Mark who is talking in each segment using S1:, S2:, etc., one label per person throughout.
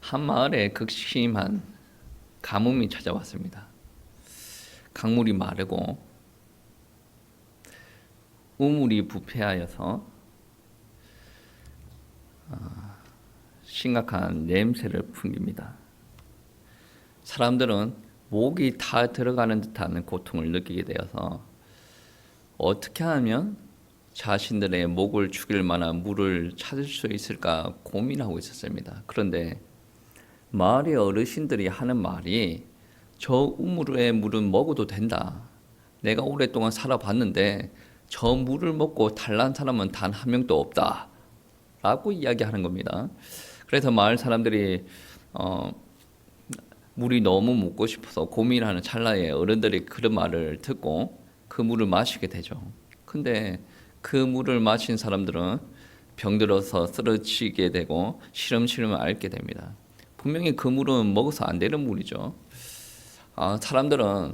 S1: 한 마을에 극심한 가뭄이 찾아왔습니다. 강물이 마르고 우물이 부패하여서 심각한 냄새를 풍깁니다. 사람들은 목이 다 들어가는 듯한 고통을 느끼게 되어서 어떻게 하면 자신들의 목을 죽일 만한 물을 찾을 수 있을까 고민하고 있었습니다. 그런데 마을의 어르신들이 하는 말이 저 우물의 물은 먹어도 된다. 내가 오랫동안 살아봤는데 저 물을 먹고 탈난 사람은 단 한 명도 없다. 라고 이야기하는 겁니다. 그래서 마을 사람들이 물이 너무 먹고 싶어서 고민하는 찰나에 어른들이 그런 말을 듣고 그 물을 마시게 되죠. 근데 그 물을 마신 사람들은 병들어서 쓰러지게 되고 시름시름 앓게 됩니다. 분명히 그 물은 먹어서 안 되는 물이죠. 사람들은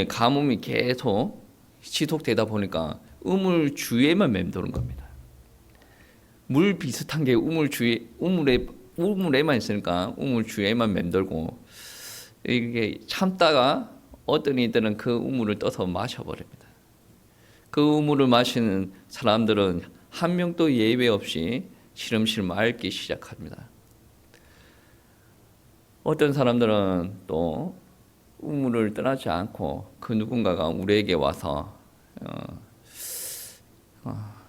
S1: 가뭄이 계속 지속되다 보니까 우물 주위에만 맴도는 겁니다. 물 비슷한 게 우물에만 있으니까 우물 주위에만 맴돌고, 이게 참다가 어떤 이들은 그 우물을 떠서 마셔버립니다. 그 우물을 마시는 사람들은 한 명도 예외 없이 시름시름 앓기 시작합니다. 어떤 사람들은 또 우물을 떠나지 않고 그 누군가가 우리에게 와서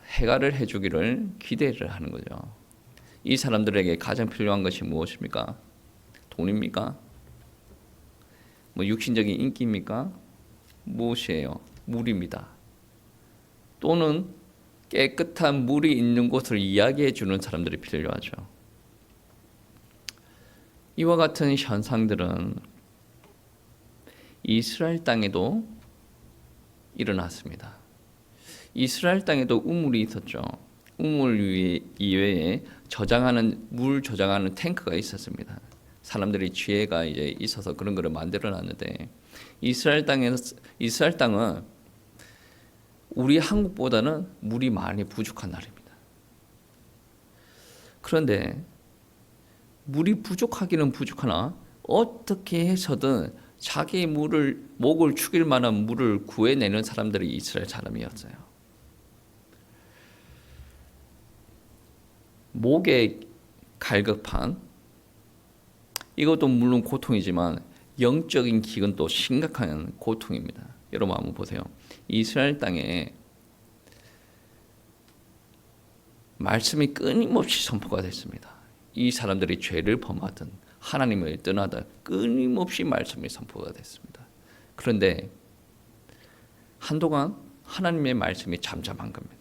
S1: 해결을 해주기를 기대를 하는 거죠. 이 사람들에게 가장 필요한 것이 무엇입니까? 돈입니까? 육신적인 인기입니까? 무엇이에요? 물입니다. 또는 깨끗한 물이 있는 곳을 이야기해 주는 사람들이 필요하죠. 이와 같은 현상들은 이스라엘 땅에도 일어났습니다. 이스라엘 땅에도 우물이 있었죠. 우물 이외에 물 저장하는 탱크가 있었습니다. 사람들이 지혜가 이제 있어서 그런 거를 만들어 놨는데, 이스라엘 땅은 우리 한국보다는 물이 많이 부족한 나라입니다. 그런데 물이 부족하기는 부족하나 어떻게 해서든 자기 목을 죽일 만한 물을 구해내는 사람들이 이스라엘 사람이었어요. 목에 갈급한, 이것도 물론 고통이지만 영적인 기근도 심각한 고통입니다. 여러분 한번 보세요. 이스라엘 땅에 말씀이 끊임없이 선포가 됐습니다. 이 사람들이 죄를 범하든 하나님을 떠나든 끊임없이 말씀이 선포가 됐습니다. 그런데 한동안 하나님의 말씀이 잠잠한 겁니다.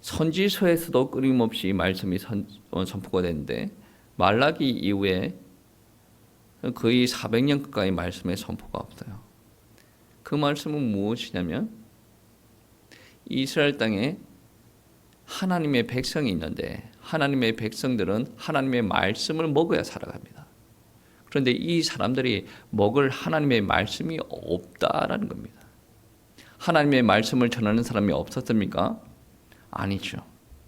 S1: 선지서에서도 끊임없이 말씀이 선포가 됐는데 말라기 이후에 거의 400년 가까이 말씀의 선포가 없어요. 그 말씀은 무엇이냐면 이스라엘 땅에 하나님의 백성이 있는데 하나님의 백성들은 하나님의 말씀을 먹어야 살아갑니다. 그런데 이 사람들이 먹을 하나님의 말씀이 없다라는 겁니다. 하나님의 말씀을 전하는 사람이 없었습니까? 아니죠.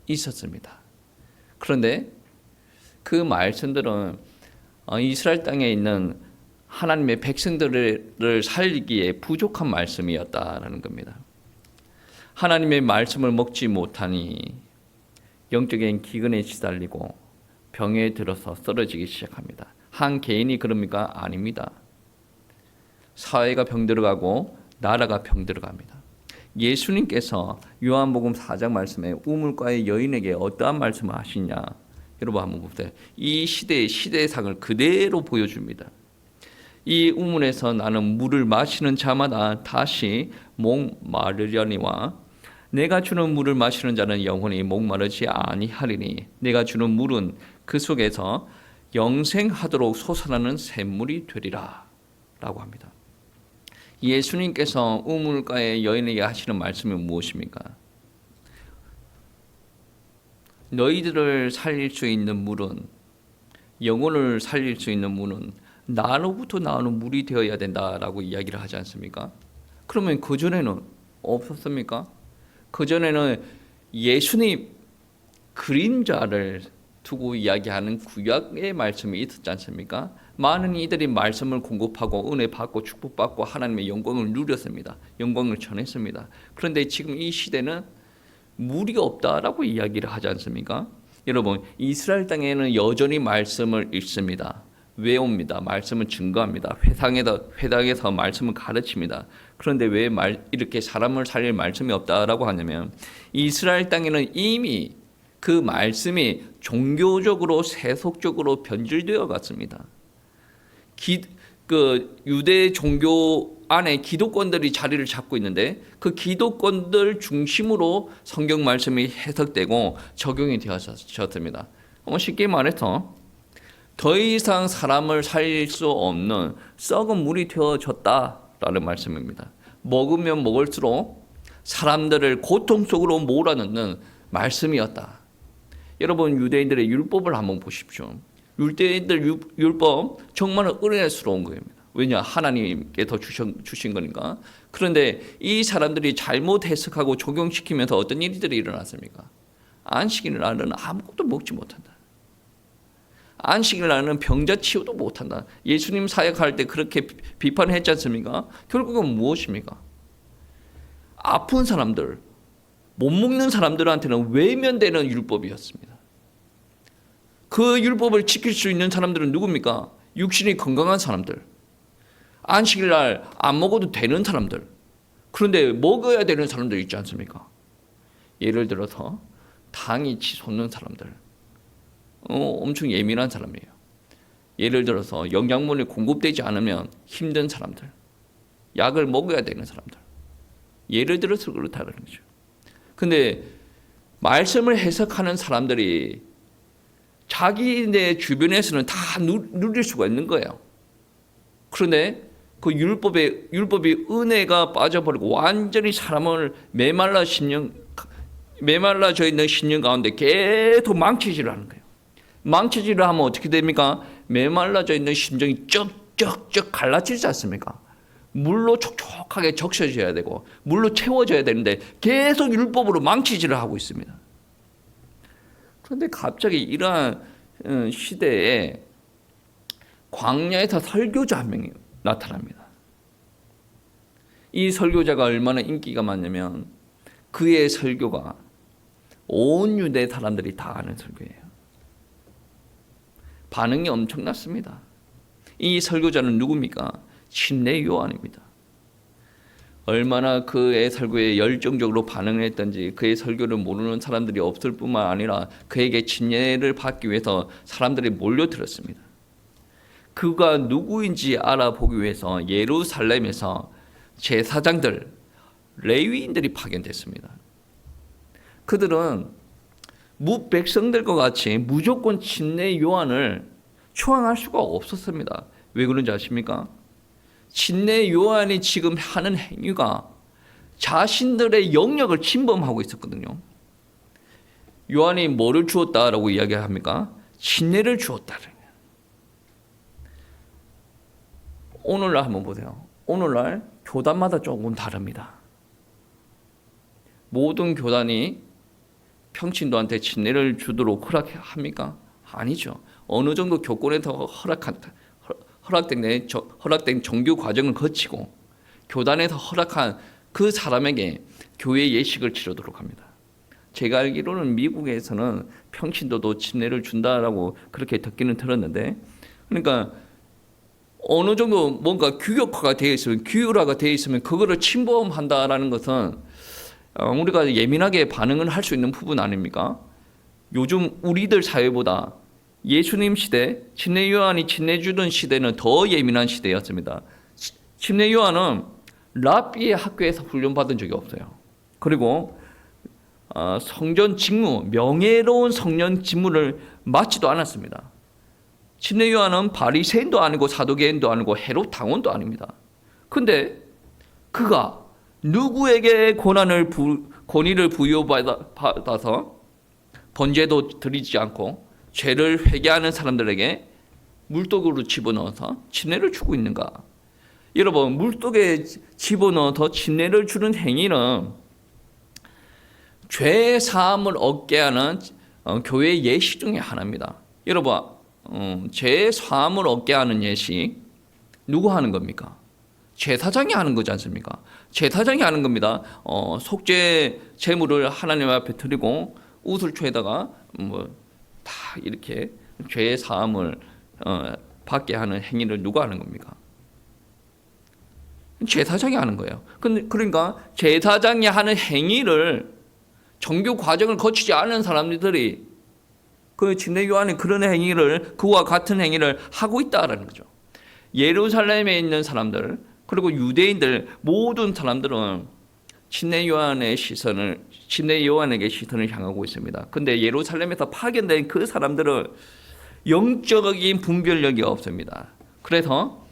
S1: 있었습니다. 그런데 그 말씀들은 이스라엘 땅에 있는 하나님의 백성들을 살리기에 부족한 말씀이었다라는 겁니다. 하나님의 말씀을 먹지 못하니 영적인 기근에 시달리고 병에 들어서 쓰러지기 시작합니다. 한 개인이 그럽니까? 아닙니다. 사회가 병들어가고 나라가 병들어갑니다. 예수님께서 요한복음 4장 말씀에 우물가의 여인에게 어떠한 말씀을 하시냐, 여러분 한번 보세요. 이 시대의 시대상을 그대로 보여줍니다. 이 우물에서 나는 물을 마시는 자마다 다시 목마르려니와 내가 주는 물을 마시는 자는 영원히 목마르지 아니하리니 내가 주는 물은 그 속에서 영생하도록 솟아나는 샘물이 되리라 라고 합니다. 예수님께서 우물가의 여인에게 하시는 말씀이 무엇입니까? 너희들을 살릴 수 있는 물은, 영혼을 살릴 수 있는 물은 나로부터 나오는 물이 되어야 된다라고 이야기를 하지 않습니까? 그러면 그전에는 없었습니까? 그전에는 예수님 그림자를 두고 이야기하는 구약의 말씀이 있었지 않습니까? 많은 이들이 말씀을 공급하고 은혜 받고 축복받고 하나님의 영광을 누렸습니다. 영광을 전했습니다. 그런데 지금 이 시대는 물이 없다라고 이야기를 하지 않습니까? 여러분, 이스라엘 땅에는 여전히 말씀을 읽습니다. 외웁니다. 말씀을 증거합니다. 회당에서 말씀을 가르칩니다. 그런데 왜 이렇게 사람을 살릴 말씀이 없다라고 하냐면, 이스라엘 땅에는 이미 그 말씀이 종교적으로 세속적으로 변질되어 갔습니다. 그 유대 종교 안에 기독권들이 자리를 잡고 있는데, 그 기독권들 중심으로 성경 말씀이 해석되고 적용이 되었습니다. 쉽게 말해서 더 이상 사람을 살릴 수 없는 썩은 물이 되어졌다라는 말씀입니다. 먹으면 먹을수록 사람들을 고통 속으로 몰아넣는 말씀이었다. 여러분, 유대인들의 율법을 한번 보십시오. 유대인들 율법 정말 은혜스러운 겁니다. 왜냐? 하나님께서 주신 거니까. 그런데 이 사람들이 잘못 해석하고 적용시키면서 어떤 일들이 일어났습니까? 안식일 날은 아무것도 먹지 못한다. 안식일 날은 병자 치유도 못한다. 예수님 사역할 때 그렇게 비판했지 않습니까? 결국은 무엇입니까? 아픈 사람들, 못 먹는 사람들한테는 외면되는 율법이었습니다. 그 율법을 지킬 수 있는 사람들은 누굽니까? 육신이 건강한 사람들, 안식일 날 안 먹어도 되는 사람들, 그런데 먹어야 되는 사람들 있지 않습니까? 예를 들어서 당이 치솟는 사람들, 엄청 예민한 사람이에요. 예를 들어서 영양분이 공급되지 않으면 힘든 사람들, 약을 먹어야 되는 사람들, 예를 들어서 그렇다는 거죠. 근데 말씀을 해석하는 사람들이 자기네 주변에서는 다 누릴 수가 있는 거예요. 그런데 그 율법이 은혜가 빠져버리고 완전히 사람을 메말라져 있는 신령 가운데 계속 망치질을 하는 거예요. 망치질을 하면 어떻게 됩니까? 메말라져 있는 심정이 쩍쩍쩍 갈라지지 않습니까? 물로 촉촉하게 적셔져야 되고 물로 채워져야 되는데 계속 율법으로 망치질을 하고 있습니다. 그런데 갑자기 이러한 시대에 광야에서 설교자 한 명이 나타납니다. 이 설교자가 얼마나 인기가 많냐면 그의 설교가 온 유대 사람들이 다 아는 설교예요. 반응이 엄청났습니다. 이 설교자는 누굽니까? 침례 요한입니다. 얼마나 그의 설교에 열정적으로 반응을 했던지 그의 설교를 모르는 사람들이 없을 뿐만 아니라 그에게 침례를 받기 위해서 사람들이 몰려들었습니다. 그가 누구인지 알아보기 위해서 예루살렘에서 제사장들, 레위인들이 파견됐습니다. 그들은 백성들과 같이 무조건 침례 요한을 초항할 수가 없었습니다. 왜 그런지 아십니까? 침례 요한이 지금 하는 행위가 자신들의 영역을 침범하고 있었거든요. 요한이 뭐를 주었다라고 이야기합니까? 침례를 주었다. 오늘날 한번 보세요. 오늘날 교단마다 조금 다릅니다. 모든 교단이 평신도한테 침례를 주도록 허락합니까? 아니죠. 어느 정도 교권에서 허락된 정규 과정을 거치고 교단에서 허락한 그 사람에게 교회 예식을 치르도록 합니다. 제가 알기로는 미국에서는 평신도도 침례를 준다라고 그렇게 듣기는 들었는데, 그러니까 어느 정도 뭔가 규율화가 되어 있으면 그거를 침범한다라는 것은 우리가 예민하게 반응을 할 수 있는 부분 아닙니까? 요즘 우리들 사회보다 예수님 시대, 침례 요한이 침례 주던 시대는 더 예민한 시대였습니다. 침례 요한은 랍비의 학교에서 훈련받은 적이 없어요. 그리고 성전 직무, 명예로운 성전 직무를 맡지도 않았습니다. 침례 요한은 바리새인도 아니고 사두개인도 아니고 헤롯 당원도 아닙니다. 근데 그가 누구에게 권위를 부여받아서 번제도 드리지 않고 죄를 회개하는 사람들에게 물독으로 집어넣어서 침례를 주고 있는가? 여러분, 물독에 집어넣어서 침례를 주는 행위는 죄 사함을 얻게 하는 교회 예식 중에 하나입니다. 여러분, 제 사함을 얻게 하는 예식 누구 하는 겁니까? 제사장이 하는 거지 않습니까? 제사장이 하는 겁니다. 속죄 제물을 하나님 앞에 드리고 우슬초에다가 다 이렇게 죄 사함을 받게 하는 행위를 누가 하는 겁니까? 제사장이 하는 거예요. 그러니까 제사장이 하는 행위를 정규 과정을 거치지 않은 사람들이 그 침례 요한의 그런 행위를, 그와 같은 행위를 하고 있다라는 거죠. 예루살렘에 있는 사람들, 그리고 유대인들, 모든 사람들은 침례 요한에게 시선을 향하고 있습니다. 근데 예루살렘에서 파견된 그 사람들은 영적인 분별력이 없습니다. 그래서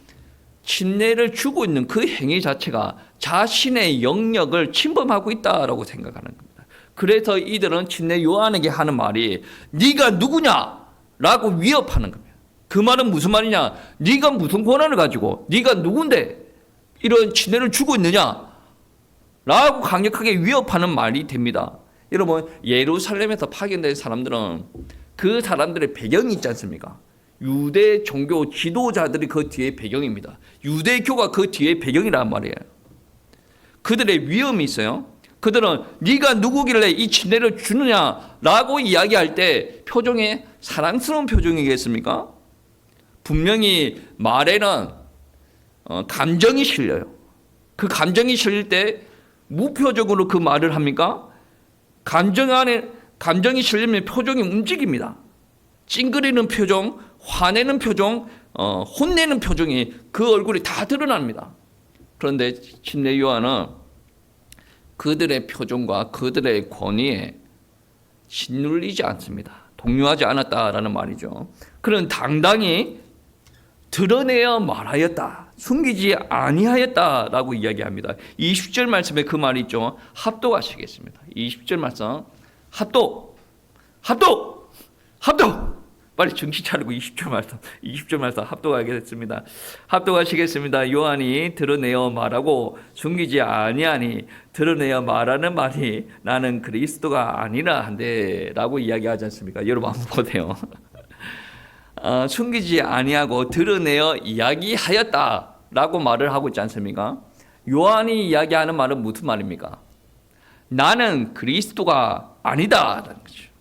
S1: 침례를 주고 있는 그 행위 자체가 자신의 영역을 침범하고 있다라고 생각하는 겁니다. 그래서 이들은 침례 요한에게 하는 말이 네가 누구냐? 라고 위협하는 겁니다. 그 말은 무슨 말이냐? 네가 무슨 권한을 가지고 네가 누군데 이런 침례를 주고 있느냐? 라고 강력하게 위협하는 말이 됩니다. 여러분, 예루살렘에서 파견된 사람들은 그 사람들의 배경이 있지 않습니까? 유대 종교 지도자들이 그 뒤에 배경입니다. 유대교가 그 뒤에 배경이란 말이에요. 그들의 위험이 있어요. 그들은 네가 누구길래 이 침례를 주느냐라고 이야기할 때 표정에 사랑스러운 표정이겠습니까? 분명히 말에는 감정이 실려요. 그 감정이 실릴 때 무표정으로 그 말을 합니까? 감정이 실리면 표정이 움직입니다. 찡그리는 표정, 화내는 표정, 혼내는 표정이 그 얼굴이 다 드러납니다. 그런데 침례 요한은 그들의 표정과 그들의 권위에 짓눌리지 않습니다. 동요하지 않았다라는 말이죠. 그는 당당히 드러내어 말하였다. 숨기지 아니하였다라고 이야기합니다. 20절 말씀에 그 말이 있죠. 합독하시겠습니다. 20절 말씀. 합독. 빨리 정신 차리고 20절 말씀 합독하겠습니다. 합독하시겠습니다. 요한이 드러내어 말하고 숨기지 아니하니 드러내어 말하는 말이 나는 그리스도가 아니라 한데라고 이야기하지 않습니까? 여러분 한번 보세요. 숨기지 아니하고 드러내어 이야기하였다라고 말을 하고 있지 않습니까? 요한이 이야기하는 말은 무슨 말입니까? 나는 그리스도가 아니다라는 거죠.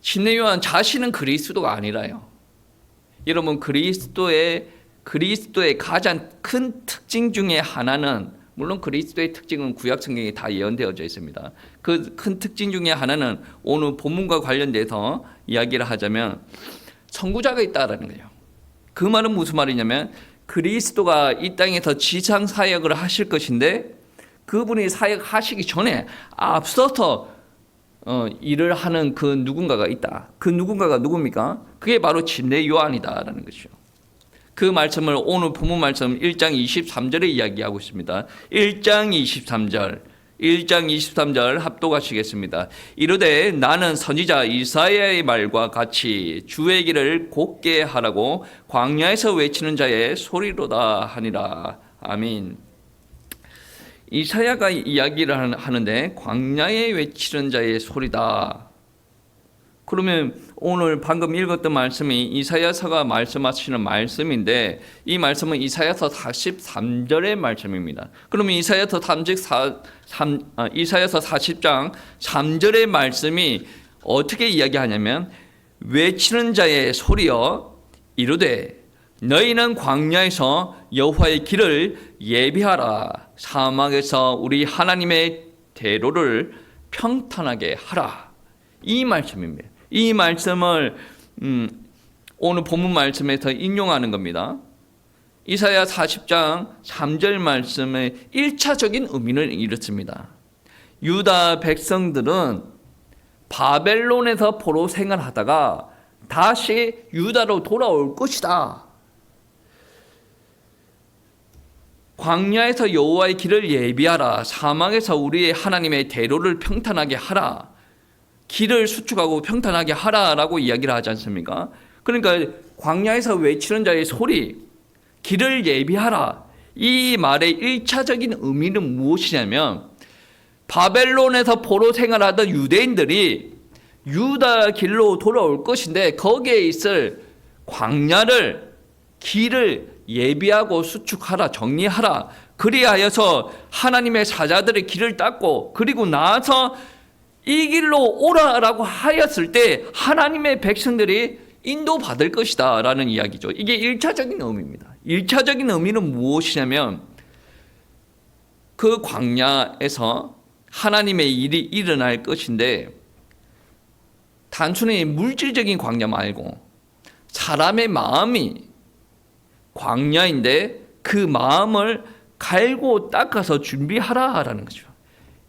S1: 침례 요한 자신은 그리스도가 아니라요. 여러분, 그리스도의 가장 큰 특징 중에 하나는, 물론 그리스도의 특징은 구약 성경에 다 예언되어져 있습니다. 그 큰 특징 중에 하나는 오늘 본문과 관련돼서 이야기를 하자면 선구자가 있다라는 거예요. 그 말은 무슨 말이냐면 그리스도가 이 땅에서 지상 사역을 하실 것인데 그분이 사역하시기 전에 앞서서 일을 하는 그 누군가가 있다. 그 누군가가 누굽니까? 그게 바로 침례 요한이다라는 것이죠. 그 말씀을 오늘 본문 말씀 1장 23절에 이야기하고 있습니다. 1장 23절 합독하시겠습니다. 이르되 나는 선지자 이사야의 말과 같이 주의 길을 곧게 하라고 광야에서 외치는 자의 소리로다 하니라. 아멘. 이사야가 이야기를 하는데 광야에 외치는 자의 소리다. 그러면 오늘 방금 읽었던 말씀이 이사야서가 말씀하시는 말씀인데 이 말씀은 이사야서 43절의 말씀입니다. 그러면 이사야서 40장 3절의 말씀이 어떻게 이야기하냐면 외치는 자의 소리여 이르되 너희는 광야에서 여호와의 길을 예비하라. 사막에서 우리 하나님의 대로를 평탄하게 하라. 이 말씀입니다. 이 말씀을 오늘 본문 말씀에서 인용하는 겁니다. 이사야 40장 3절 말씀의 1차적인 의미는 이렇습니다. 유다 백성들은 바벨론에서 포로 생활하다가 다시 유다로 돌아올 것이다. 광야에서 여호와의 길을 예비하라. 사막에서 우리의 하나님의 대로를 평탄하게 하라. 길을 수축하고 평탄하게 하라라고 이야기를 하지 않습니까? 그러니까 광야에서 외치는 자의 소리, 길을 예비하라. 이 말의 1차적인 의미는 무엇이냐면 바벨론에서 포로 생활하던 유대인들이 유다 길로 돌아올 것인데 거기에 있을 광야를 길을 예비하고 수축하라, 정리하라. 그리하여서 하나님의 사자들의 길을 닦고 그리고 나서 이 길로 오라라고 하였을 때 하나님의 백성들이 인도받을 것이다 라는 이야기죠. 이게 1차적인 의미입니다. 1차적인 의미는 무엇이냐면 그 광야에서 하나님의 일이 일어날 것인데 단순히 물질적인 광야 말고 사람의 마음이 광야인데 그 마음을 갈고 닦아서 준비하라라는 거죠.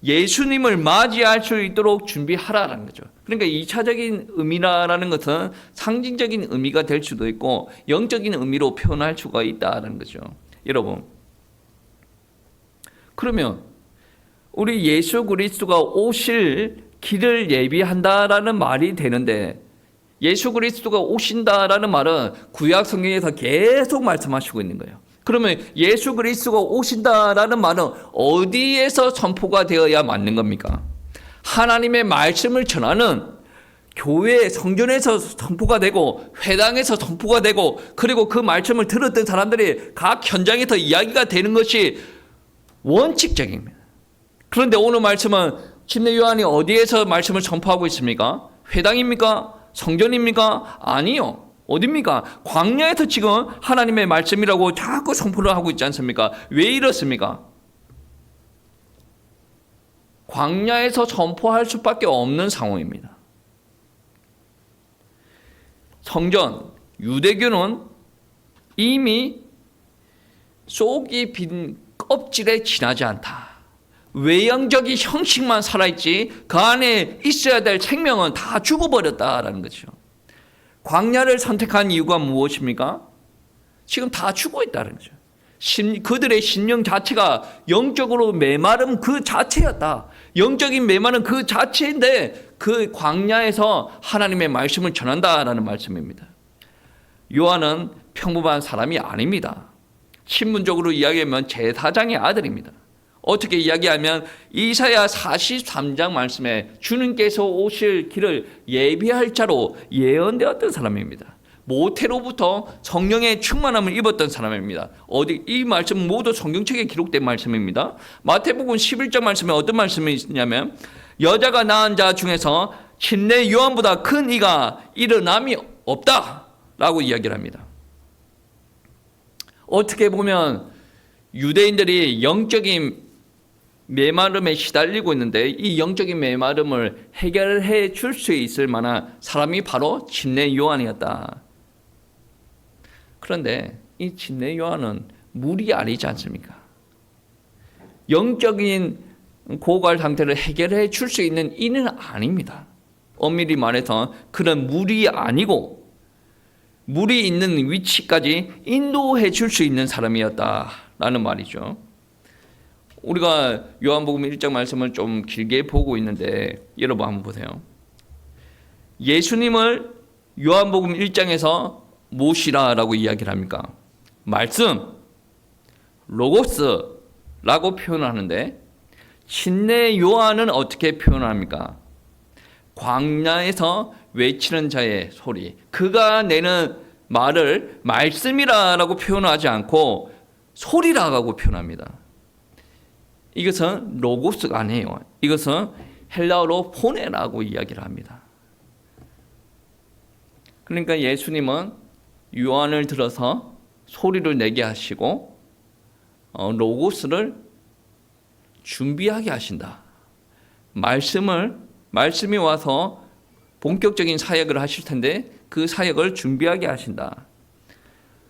S1: 예수님을 맞이할 수 있도록 준비하라라는 거죠. 그러니까 2차적인 의미라는 것은 상징적인 의미가 될 수도 있고 영적인 의미로 표현할 수가 있다는 거죠. 여러분, 그러면 우리 예수 그리스도가 오실 길을 예비한다라는 말이 되는데 예수 그리스도가 오신다라는 말은 구약 성경에서 계속 말씀하시고 있는 거예요. 그러면 예수 그리스도가 오신다라는 말은 어디에서 선포가 되어야 맞는 겁니까? 하나님의 말씀을 전하는 교회 성전에서 선포가 되고 회당에서 선포가 되고 그리고 그 말씀을 들었던 사람들이 각 현장에서 이야기가 되는 것이 원칙적입니다. 그런데 오늘 말씀은 침례 요한이 어디에서 말씀을 선포하고 있습니까? 회당입니까? 성전입니까? 아니요. 어딥니까? 광야에서 지금 하나님의 말씀이라고 자꾸 선포를 하고 있지 않습니까? 왜 이렇습니까? 광야에서 선포할 수밖에 없는 상황입니다. 성전, 유대교는 이미 속이 빈 껍질에 지나지 않다. 외형적인 형식만 살아있지 그 안에 있어야 될 생명은 다 죽어버렸다라는 거죠. 광야를 선택한 이유가 무엇입니까? 지금 다 죽어 있다는 거죠. 그들의 심령 자체가 영적으로 메마름 그 자체였다. 영적인 메마름 그 자체인데 그 광야에서 하나님의 말씀을 전한다라는 말씀입니다. 요한은 평범한 사람이 아닙니다. 신문적으로 이야기하면 제사장의 아들입니다. 어떻게 이야기하면 이사야 43장 말씀에 주님께서 오실 길을 예비할 자로 예언되었던 사람입니다. 모태로부터 성령의 충만함을 입었던 사람입니다. 이 말씀은 모두 성경책에 기록된 말씀입니다. 마태복음 11장 말씀에 어떤 말씀이 있냐면 여자가 낳은 자 중에서 침례 요한보다 큰 이가 일어남이 없다라고 이야기를 합니다. 어떻게 보면 유대인들이 영적인 메마름에 시달리고 있는데 이 영적인 메마름을 해결해 줄 수 있을 만한 사람이 바로 침례 요한이었다. 그런데 이 침례 요한은 물이 아니지 않습니까? 영적인 고갈 상태를 해결해 줄 수 있는 이는 아닙니다. 엄밀히 말해서 그런 물이 아니고 물이 있는 위치까지 인도해 줄 수 있는 사람이었다라는 말이죠. 우리가 요한복음 1장 말씀을 좀 길게 보고 있는데 여러분 한번 보세요. 예수님을 요한복음 1장에서 무엇이라고 이야기를 합니까? 말씀, 로고스라고 표현하는데 침례 요한은 어떻게 표현합니까? 광야에서 외치는 자의 소리, 그가 내는 말을 말씀이라고 표현하지 않고 소리라고 표현합니다. 이것은 로고스가 아니에요. 이것은 헬라어로 포네라고 이야기를 합니다. 그러니까 예수님은 요한을 들어서 소리를 내게 하시고 로고스를 준비하게 하신다. 말씀이 와서 본격적인 사역을 하실 텐데 그 사역을 준비하게 하신다.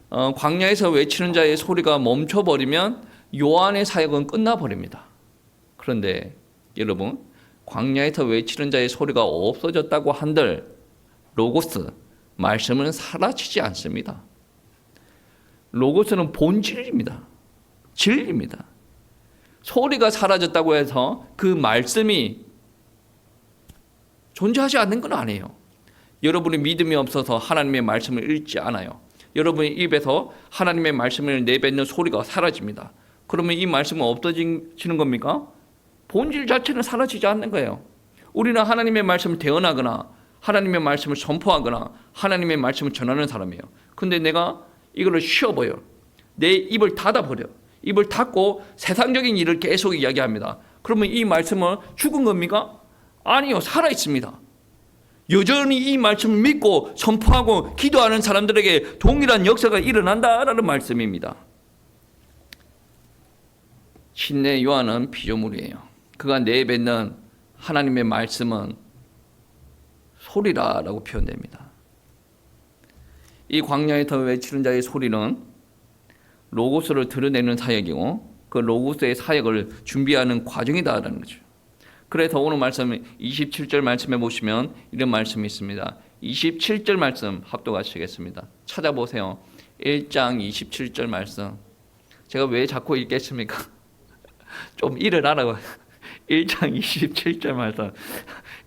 S1: 광야에서 외치는 자의 소리가 멈춰버리면 요한의 사역은 끝나버립니다. 그런데 여러분, 광야에서 외치는 자의 소리가 없어졌다고 한들 로고스, 말씀은 사라지지 않습니다. 로고스는 본질입니다. 진리입니다. 소리가 사라졌다고 해서 그 말씀이 존재하지 않는 건 아니에요. 여러분이 믿음이 없어서 하나님의 말씀을 읽지 않아요. 여러분의 입에서 하나님의 말씀을 내뱉는 소리가 사라집니다. 그러면 이 말씀은 없어지는 겁니까? 본질 자체는 사라지지 않는 거예요. 우리는 하나님의 말씀을 대언하거나 하나님의 말씀을 선포하거나 하나님의 말씀을 전하는 사람이에요. 근데 내가 이거를 쉬어버려. 내 입을 닫아버려. 입을 닫고 세상적인 일을 계속 이야기합니다. 그러면 이 말씀은 죽은 겁니까? 아니요, 살아있습니다. 여전히 이 말씀을 믿고 선포하고 기도하는 사람들에게 동일한 역사가 일어난다라는 말씀입니다. 신내 요한은 피조물이에요. 그가 내뱉는 하나님의 말씀은 소리라고 표현됩니다. 이 광야에서 외치는 자의 소리는 로고스를 드러내는 사역이고 그 로고스의 사역을 준비하는 과정이다라는 거죠. 그래서 오늘 말씀 27절 말씀에 보시면 이런 말씀이 있습니다. 27절 말씀 합독하시겠습니다. 찾아보세요. 1장 27절 말씀. 제가 왜 자꾸 읽겠습니까? 좀 일어나라고. 1장 27절 말씀.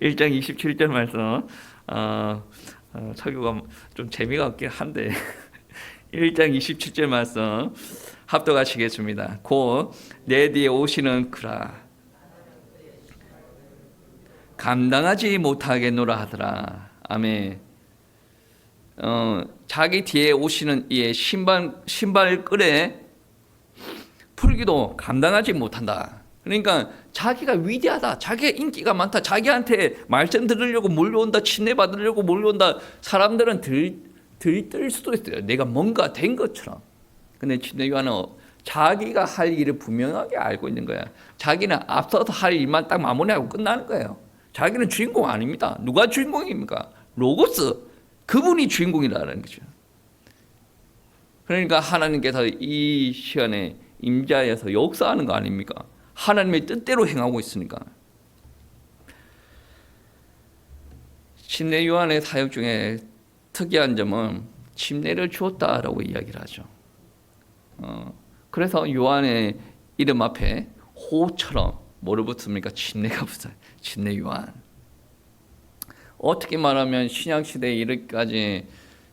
S1: 1장 27절 말씀. 설교가 좀 재미가 없긴 한데 1장 27절 말씀 합독하시겠습니다. 곧 내 뒤에 오시는 그라 감당하지 못하겠노라 하더라. 아멘. 자기 뒤에 오시는 이의 신발끈에 풀기도 감당하지 못한다. 그러니까 자기가 위대하다, 자기가 인기가 많다, 자기한테 말씀 들으려고 몰려온다, 침례받으려고 몰려온다. 사람들은 들뜰 수도 있어요. 내가 뭔가 된 것처럼. 근데 침례 요한은 자기가 할 일을 분명하게 알고 있는 거야. 자기는 앞서서 할 일만 딱 마무리하고 끝나는 거예요. 자기는 주인공 아닙니다. 누가 주인공입니까? 로고스, 그분이 주인공이라는 거죠. 그러니까 하나님께서 이 시간에 임자에서 역사하는 거 아닙니까? 하나님의 뜻대로 행하고 있으니까. 침례 요한의 사역 중에 특이한 점은 침례를 주었다라고 이야기를 하죠. 그래서 요한의 이름 앞에 호처럼 뭐를 붙습니까? 침례가 붙어요. 침례 요한. 어떻게 말하면 신약 시대에 이르기까지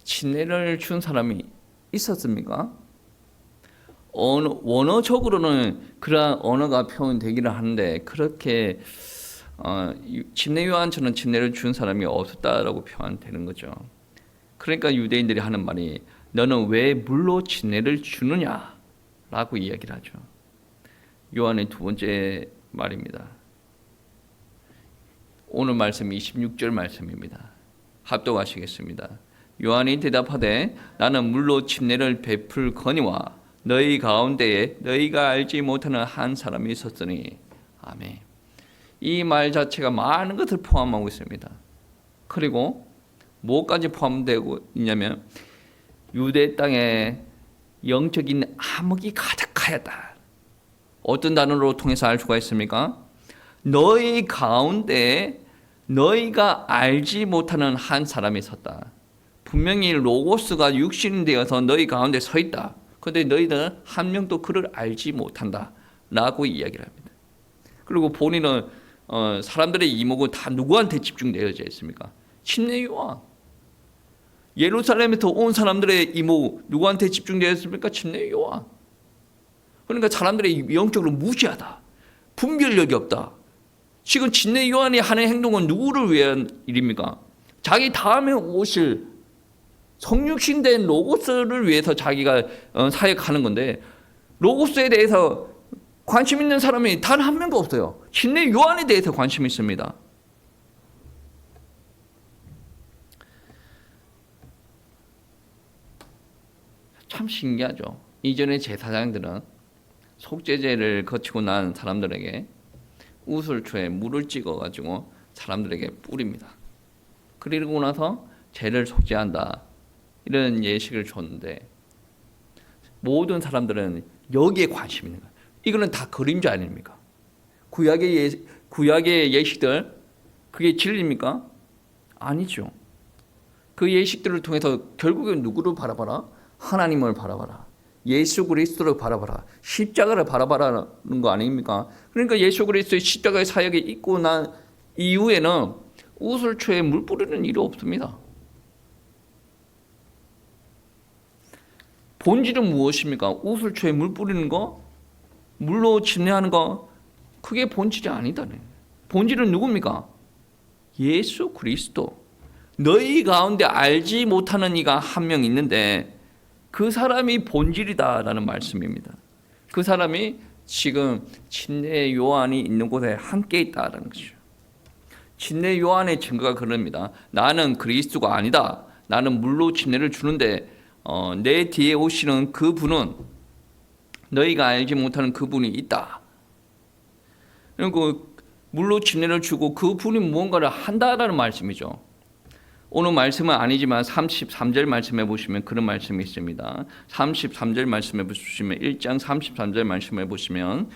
S1: 침례를 준 사람이 있었습니까? 원어적으로는 그러한 언어가 표현되기는 하는데 그렇게 침례 요한처럼 침례를 준 사람이 없었다라고 표현되는 거죠. 그러니까 유대인들이 하는 말이 너는 왜 물로 침례를 주느냐라고 이야기를 하죠. 요한의 두 번째 말입니다. 오늘 말씀 26절 말씀입니다. 합독하시겠습니다. 요한이 대답하되 나는 물로 침례를 베풀거니와 너희 가운데에 너희가 알지 못하는 한 사람이 있었으니. 아멘. 이 말 자체가 많은 것을 포함하고 있습니다. 그리고 뭐까지 포함되고 있냐면 유대 땅에 영적인 암흑이 가득하였다. 어떤 단어로 통해서 알 수가 있습니까? 너희 가운데 너희가 알지 못하는 한 사람이 섰다. 분명히 로고스가 육신이 되어서 너희 가운데 서 있다. 그런데 너희들은 한 명도 그를 알지 못한다 라고 이야기를 합니다. 그리고 본인은 사람들의 이목은 다 누구한테 집중되어져 있습니까? 침례 요한. 예루살렘에서 온 사람들의 이목 누구한테 집중되어 있습니까? 침례 요한. 그러니까 사람들이 영적으로 무지하다. 분별력이 없다. 지금 침례 요한이 하는 행동은 누구를 위한 일입니까? 자기 다음에 오실 성육신된 로고스를 위해서 자기가 사역하는 건데 로고스에 대해서 관심 있는 사람이 단 한 명도 없어요. 침례 요한에 대해서 관심이 있습니다. 참 신기하죠. 이전의 제사장들은 속죄제를 거치고 난 사람들에게 우슬초에 물을 찍어가지고 사람들에게 뿌립니다. 그리고 나서 죄를 속죄한다. 이런 예식을 줬는데 모든 사람들은 여기에 관심이 있는 거예요. 이거는 다 그림자 아닙니까? 구약의 예식들 그게 진리입니까? 아니죠. 그 예식들을 통해서 결국엔 누구를 바라봐라? 하나님을 바라봐라. 예수 그리스도를 바라봐라. 십자가를 바라봐라는 거 아닙니까? 그러니까 예수 그리스도의 십자가의 사역이 있고 난 이후에는 우슬초에 물 뿌리는 일이 없습니다. 본질은 무엇입니까? 우슬초에 물 뿌리는 거? 물로 침례하는 거? 그게 본질이 아니다네. 본질은 누굽니까? 예수 그리스도. 너희 가운데 알지 못하는 이가 한 명 있는데 그 사람이 본질이다라는 말씀입니다. 그 사람이 지금 침례 요한이 있는 곳에 함께 있다라는 거죠. 침례 요한의 증거가 그럽니다. 나는 그리스도가 아니다. 나는 물로 침례를 주는데 내 뒤에 오시는 그분은 너희가 알지 못하는 그분이 있다. 그리고 물로 침례를 주고 그분이 무언가를 한다라는 말씀이죠. 오늘 말씀은 아니지만 33절 말씀해 보시면 그런 말씀이 있습니다. 33절 말씀해 보시면 1장 33절 말씀해 보시면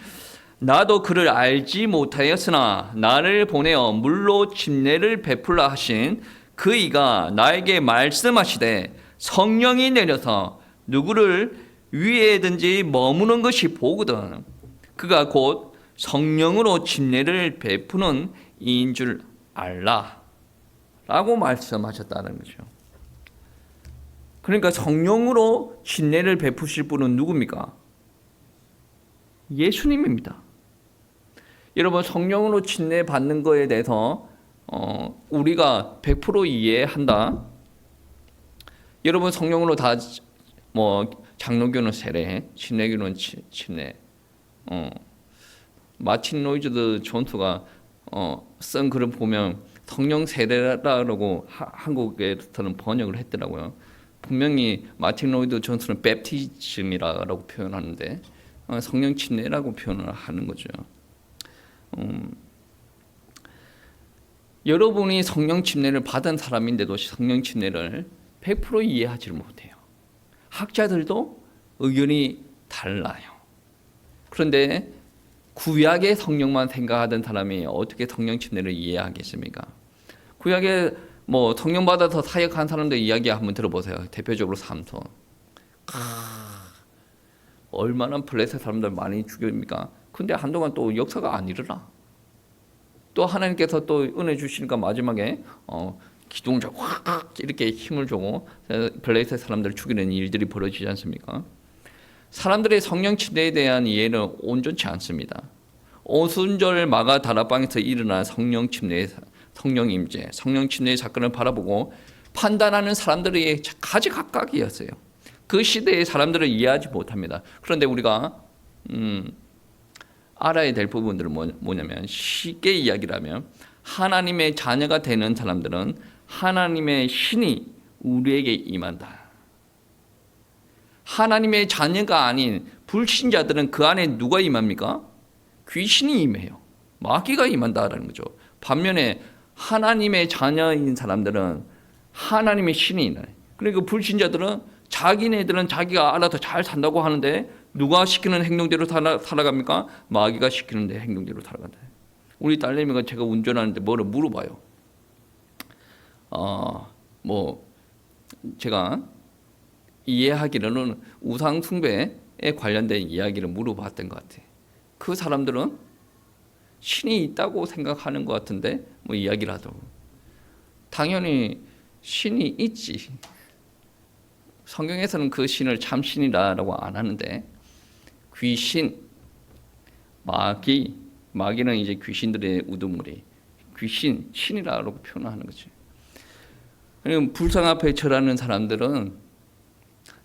S1: 나도 그를 알지 못하였으나 나를 보내어 물로 침례를 베풀라 하신 그 이가 나에게 말씀하시되 성령이 내려서 누구를 위에든지 머무는 것이 보거든 그가 곧 성령으로 침례를 베푸는 이인 줄 알라 라고 말씀하셨다는 거죠. 그러니까 성령으로 침례를 베푸실 분은 누굽니까? 예수님입니다. 여러분 성령으로 침례 받는 거에 대해서 우리가 100% 이해한다. 여러분 성령으로 다 장로교는 세례, 침례교는 침례. 마틴 로이드 존스가 쓴 글을 보면 성령 세례라고 한국에서는 번역을 했더라고요. 분명히 마틴 로이드 존스는 베프티즘이라고 표현하는데 성령 침례라고 표현을 하는 거죠. 여러분이 성령 침례를 받은 사람인데도 성령 침례를 100% 이해하지 못해요. 학자들도 의견이 달라요. 그런데 구약의 성령만 생각하던 사람이 어떻게 성령 침례를 이해하겠습니까? 구약에 성령 받아서 사역한 사람들 이야기 한번 들어보세요. 대표적으로 삼손. 얼마나 블레셋 사람들 많이 죽입니까? 근데 한동안 또 역사가 안 일어나. 또 하나님께서 또 은혜 주시니까 마지막에 기둥을 잡고 확 이렇게 힘을 주고 블레셋 사람들을 죽이는 일들이 벌어지지 않습니까? 사람들의 성령 침례에 대한 이해는 온전치 않습니다. 오순절 마가 다락방에서 일어난 성령 침례, 성령 임재, 성령 침례의 사건을 바라보고 판단하는 사람들이 가지각각이었어요. 그 시대의 사람들을 이해하지 못합니다. 그런데 우리가 알아야 될 부분들은 뭐냐면 쉽게 이야기를 하면 하나님의 자녀가 되는 사람들은 하나님의 신이 우리에게 임한다. 하나님의 자녀가 아닌 불신자들은 그 안에 누가 임합니까? 귀신이 임해요. 마귀가 임한다라는 거죠. 반면에 하나님의 자녀인 사람들은 하나님의 신이 임해요. 그러니까 불신자들은 자기네들은 자기가 알아서 잘 산다고 하는데 누가 시키는 행동대로 살아갑니까? 마귀가 시키는 행동대로 살아간다. 우리 딸내미가 제가 운전하는데 뭐를 물어봐요. 제가 이해하기로는 우상 숭배에 관련된 이야기를 물어봤던 것 같아요. 그 사람들은 신이 있다고 생각하는 것 같은데 이야기를 하더라고요. 당연히 신이 있지. 성경에서는 그 신을 참 신이라고 안 하는데 귀신, 마귀는 이제 귀신들의 우두머리, 귀신, 신이라고 표현하는 거죠. 그리고 불상 앞에 절하는 사람들은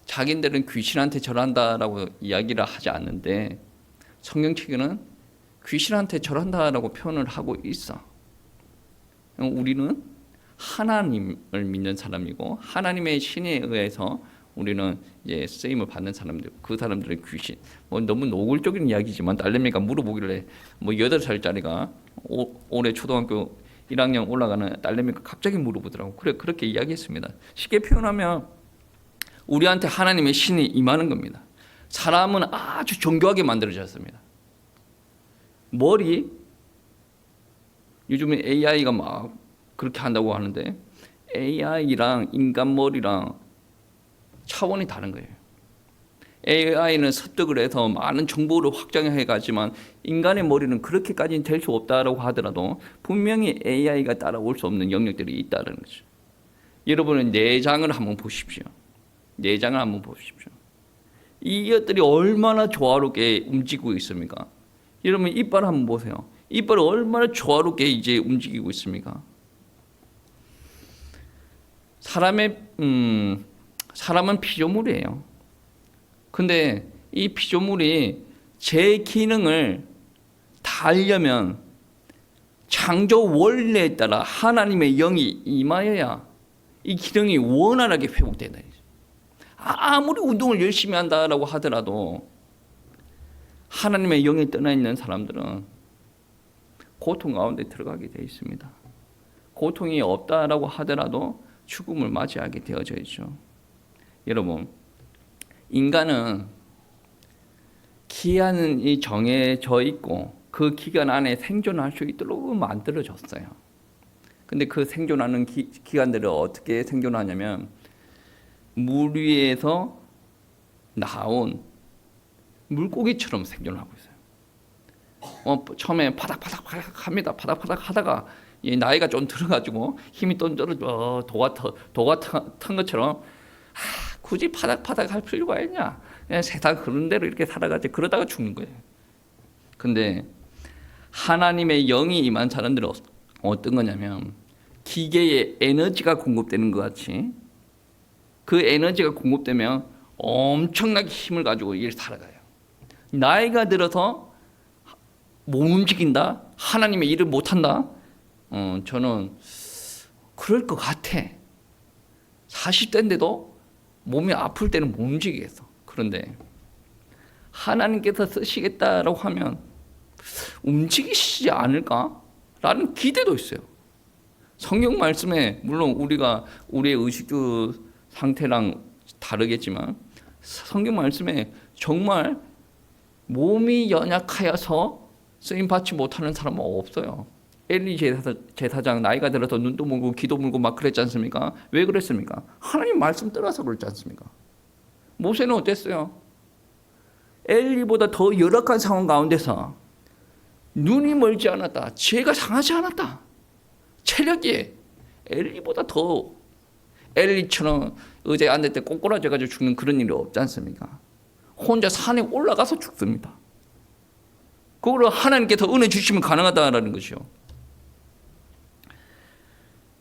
S1: 자기들은 귀신한테 절한다라고 이야기를 하지 않는데 성경책에는 귀신한테 절한다라고 표현을 하고 있어. 우리는 하나님을 믿는 사람이고 하나님의 신에 의해서 우리는 이제 쓰임을 받는 사람들, 그 사람들의 귀신. 너무 노골적인 이야기지만 딸내미가 물어보길래 8살짜리가 올해 초등학교 1학년 올라가는 딸내미가 갑자기 물어보더라고. 그렇게 이야기했습니다. 쉽게 표현하면 우리한테 하나님의 신이 임하는 겁니다. 사람은 아주 정교하게 만들어졌습니다. 머리, 요즘에 AI가 막 그렇게 한다고 하는데 AI랑 인간 머리랑 차원이 다른 거예요. AI는 습득을 해서 많은 정보를 확장해 가지만 인간의 머리는 그렇게까지는 될 수 없다라고 하더라도 분명히 AI가 따라올 수 없는 영역들이 있다는 거죠. 여러분은 내장을 한번 보십시오. 내장을 한번 보십시오. 이것들이 얼마나 조화롭게 움직이고 있습니까? 여러분 이빨 한번 보세요. 이빨이 얼마나 조화롭게 이제 움직이고 있습니까? 사람은 피조물이에요. 근데 이 피조물이 제 기능을 다 하려면 창조 원리에 따라 하나님의 영이 임하여야 이 기능이 원활하게 회복된다. 아무리 운동을 열심히 한다라고 하더라도 하나님의 영이 떠나 있는 사람들은 고통 가운데 들어가게 되어 있습니다. 고통이 없다라고 하더라도 죽음을 맞이하게 되어져 있죠. 여러분, 인간은 기한이 정해져 있고 그 기간 안에 생존할 수 있도록 만들어졌어요. 근데 그 생존하는 기간들을 어떻게 생존하냐면 물 위에서 나온 물고기처럼 생존하고 있어요. 처음에 파닥파닥 합니다. 파닥파닥 하다가 나이가 좀 들어가지고 힘이 좀 떨어져 도 같은 것처럼 굳이 파닥파닥 할 필요가 있냐? 그냥 세상 그런 대로 이렇게 살아가지. 그러다가 죽는 거예요. 근데 하나님의 영이 임한 사람들은 어떤 거냐면 기계에 에너지가 공급되는 것 같이 그 에너지가 공급되면 엄청나게 힘을 가지고 이렇게 살아가요. 나이가 들어서 못 움직인다? 하나님의 일을 못한다? 저는 그럴 것 같아. 40대인데도 몸이 아플 때는 못 움직이겠어. 그런데 하나님께서 쓰시겠다라고 하면 움직이시지 않을까? 라는 기대도 있어요. 성경 말씀에 물론 우리의 의식주 상태랑 다르겠지만 성경 말씀에 정말 몸이 연약하여서 쓰임받지 못하는 사람은 없어요. 엘리 제사장 나이가 들어서 눈도 물고 귀도 물고 막 그랬지 않습니까? 왜 그랬습니까? 하나님 말씀 따라서 그랬지 않습니까? 모세는 어땠어요? 엘리보다 더 열악한 상황 가운데서 눈이 멀지 않았다. 지혜가 상하지 않았다. 체력이 엘리보다 더 엘리처럼 의자에 앉을 때 꼬꾸라져가지고 죽는 그런 일이 없지 않습니까? 혼자 산에 올라가서 죽습니다. 그걸 하나님께서 은혜 주시면 가능하다라는 것이요.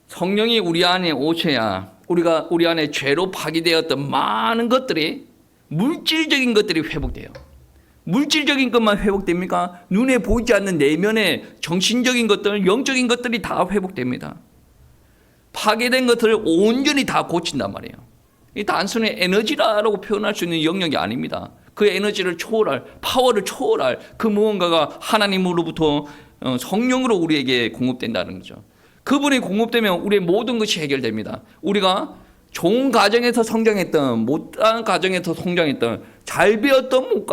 S1: 성령이 우리 안에 오셔야 우리 안에 죄로 파괴되었던 많은 것들이 물질적인 것들이 회복돼요. 물질적인 것만 회복됩니까? 눈에 보이지 않는 내면의 정신적인 것들, 영적인 것들이 다 회복됩니다. 파괴된 것들을 온전히 다 고친단 말이에요. 이 단순히 에너지라고 표현할 수 있는 영역이 아닙니다. 그 에너지를 초월할, 파워를 초월할 그 무언가가 하나님으로부터 성령으로 우리에게 공급된다는 거죠. 그분이 공급되면 우리의 모든 것이 해결됩니다. 우리가 좋은 가정에서 성장했던, 못한 가정에서 성장했던, 잘 배웠던,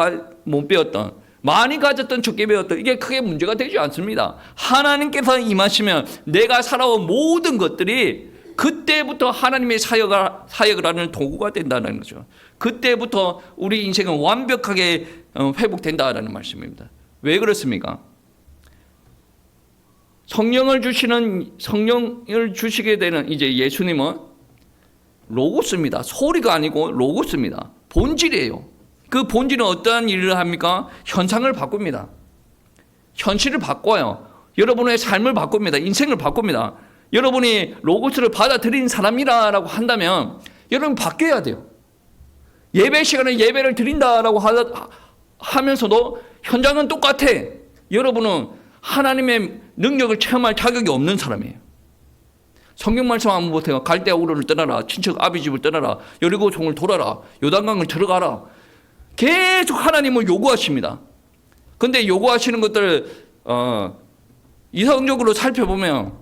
S1: 못 배웠던, 많이 가졌던, 적게 배웠던, 이게 크게 문제가 되지 않습니다. 하나님께서 임하시면 내가 살아온 모든 것들이 그때부터 하나님의 사역을 하는 도구가 된다는 거죠. 그때부터 우리 인생은 완벽하게 회복된다는 말씀입니다. 왜 그렇습니까? 성령을 주시게 되는 이제 예수님은 로고스입니다. 소리가 아니고 로고스입니다. 본질이에요. 그 본질은 어떠한 일을 합니까? 현상을 바꿉니다. 현실을 바꿔요. 여러분의 삶을 바꿉니다. 인생을 바꿉니다. 여러분이 로고스를 받아들인 사람이라고 한다면 여러분 바뀌어야 돼요. 예배 시간에 예배를 드린다라고 하면서도 현장은 똑같아. 여러분은 하나님의 능력을 체험할 자격이 없는 사람이에요. 성경 말씀 한번 보세요. 갈대아 우르를 떠나라. 친척 아비 집을 떠나라. 여리고 종을 돌아라. 요단강을 들어가라. 계속 하나님을 요구하십니다. 근데 요구하시는 것들 이성적으로 살펴보면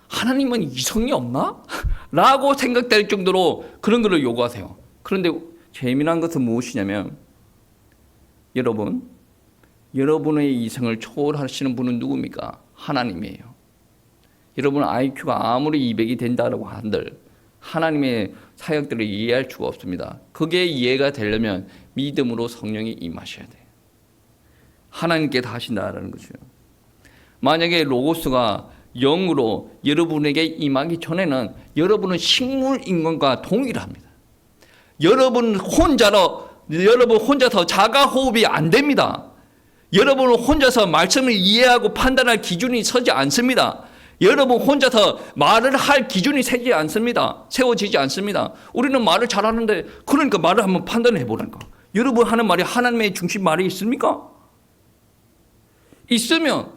S1: 하나님은 이성이 없나? 라고 생각될 정도로 그런 것을 요구하세요. 그런데 재미난 것은 무엇이냐면 여러분의 이성을 초월하시는 분은 누굽니까? 하나님이에요. 여러분 IQ가 아무리 200이 된다고 한들 하나님의 사역들을 이해할 수가 없습니다. 그게 이해가 되려면 믿음으로 성령이 임하셔야 돼요. 하나님께 다 하신다라는 거죠. 만약에 로고스가 영으로 여러분에게 임하기 전에는 여러분은 식물 인간과 동일합니다. 여러분 혼자서 자가 호흡이 안 됩니다. 여러분은 혼자서 말씀을 이해하고 판단할 기준이 서지 않습니다. 여러분 혼자서 말을 할 기준이 세워지지 않습니다. 우리는 말을 잘하는데 그러니까 말을 한번 판단해 보라니까. 여러분 하는 말이 하나님의 중심 말이 있습니까? 있으면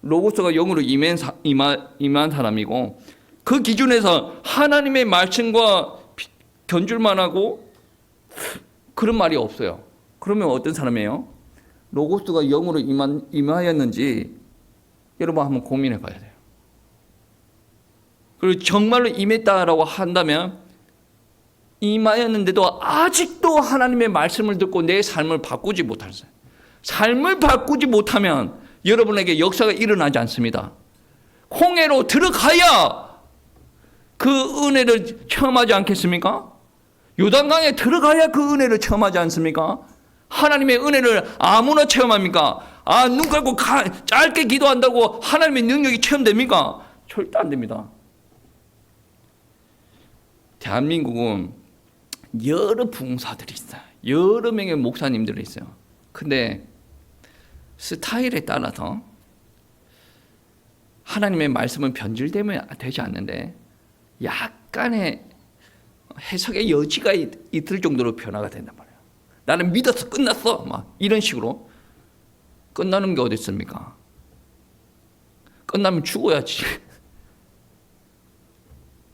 S1: 로고스가 영으로 임한 사람이고 그 기준에서 하나님의 말씀과 견줄만 하고 그런 말이 없어요. 그러면 어떤 사람이에요? 로고스가 영으로 임하였는지 여러분 한번 고민해 봐야 돼요. 그리고 정말로 임했다라고 한다면 임하였는데도 아직도 하나님의 말씀을 듣고 내 삶을 바꾸지 못하는 사람. 삶을 바꾸지 못하면 여러분에게 역사가 일어나지 않습니다. 홍해로 들어가야 그 은혜를 체험하지 않겠습니까? 요단강에 들어가야 그 은혜를 체험하지 않습니까? 하나님의 은혜를 아무나 체험합니까? 눈 감고 짧게 기도한다고 하나님의 능력이 체험됩니까? 절대 안 됩니다. 대한민국은 여러 부흥사들이 있어요. 여러 명의 목사님들이 있어요. 근데 스타일에 따라서 하나님의 말씀은 변질되면 되지 않는데 약간의 해석의 여지가 있을 정도로 변화가 된단 말이에요. 나는 믿어서 끝났어. 막 이런 식으로 끝나는 게 어디 있습니까? 끝나면 죽어야지.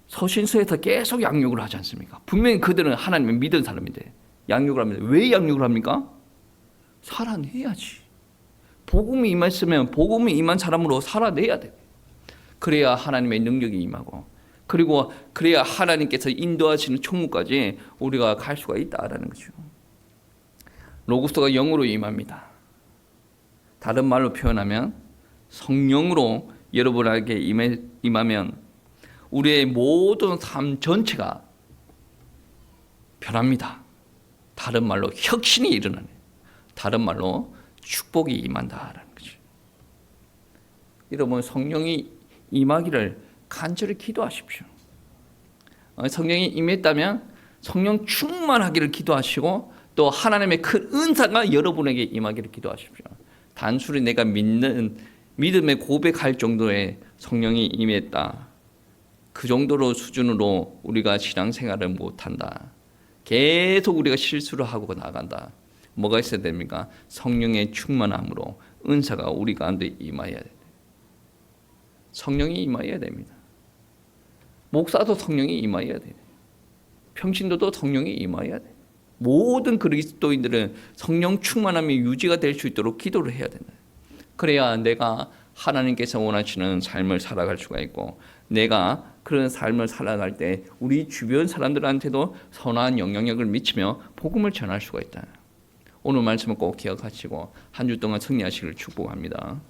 S1: 서신서에서 계속 양육을 하지 않습니까? 분명히 그들은 하나님을 믿은 사람인데 양육을 합니다. 왜 양육을 합니까? 살아내야지. 복음이 임했으면 복음이 임한 사람으로 살아내야 돼. 그래야 하나님의 능력이 임하고 그리고 그래야 하나님께서 인도하시는 천국까지 우리가 갈 수가 있다라는 거죠. 로고스가 영으로 임합니다. 다른 말로 표현하면 성령으로 여러분에게 임하면 우리의 모든 삶 전체가 변합니다. 다른 말로 혁신이 일어나네. 다른 말로 축복이 임한다라는 거죠. 여러분 성령이 임하기를 간절히 기도하십시오. 성령이 임했다면 성령 충만하기를 기도하시고 또 하나님의 큰 은사가 여러분에게 임하기를 기도하십시오. 단순히 내가 믿음의 고백할 정도의 성령이 임했다. 그 정도로 수준으로 우리가 신앙생활을 못한다. 계속 우리가 실수를 하고 나간다. 뭐가 있어야 됩니까? 성령의 충만함으로 은사가 우리 가운데 임해야 돼요. 성령이 임해야 됩니다. 목사도 성령이 임해야 돼요. 평신도도 성령이 임해야 돼요. 모든 그리스도인들은 성령 충만함이 유지가 될 수 있도록 기도를 해야 된다. 그래야 내가 하나님께서 원하시는 삶을 살아갈 수가 있고 내가 그런 삶을 살아갈 때 우리 주변 사람들한테도 선한 영향력을 미치며 복음을 전할 수가 있다. 오늘 말씀을 꼭 기억하시고 한 주 동안 승리하시기를 축복합니다.